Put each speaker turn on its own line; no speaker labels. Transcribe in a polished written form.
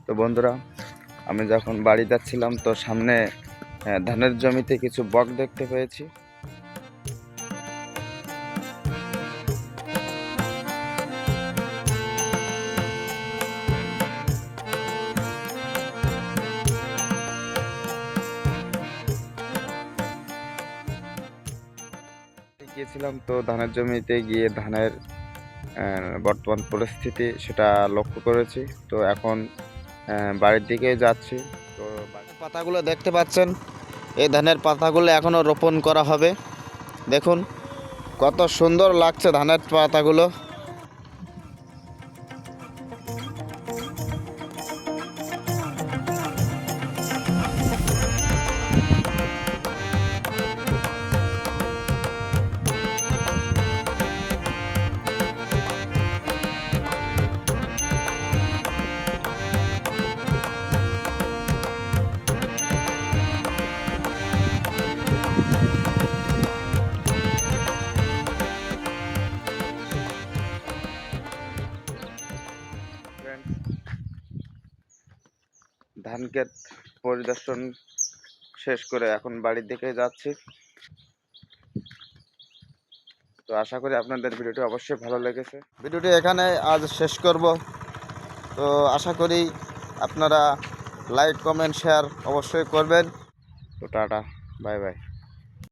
তো বন্ধুরা, আমি যখন বাড়ি যাচ্ছিলাম তো সামনে ধানের জমিতে কিছু বক দেখতে পেয়েছি। গিয়েছিলাম তো ধানের জমিতে গিয়ে ধানের বর্তমান পরিস্থিতি সেটা লক্ষ্য করেছি। তো এখন বাড়ির দিকে যাচ্ছি। তো পাতাগুলো দেখতে পাচ্ছেন, এই ধানের পাতাগুলো এখনো রোপণ করা হবে। দেখুন কত সুন্দর লাগছে ধানের পাতাগুলো। ধান ক্ষেত পরিদর্শন শেষ করে এখন বাড়ির দিকে যাচ্ছি। তো আশা করি আপনাদের ভিডিওটি অবশ্যই ভালো লেগেছে। ভিডিওটি এখানে আজ শেষ করব। তো আশা করি আপনারা লাইক, কমেন্ট, শেয়ার অবশ্যই করবেন। তো টাটা, বাই বাই।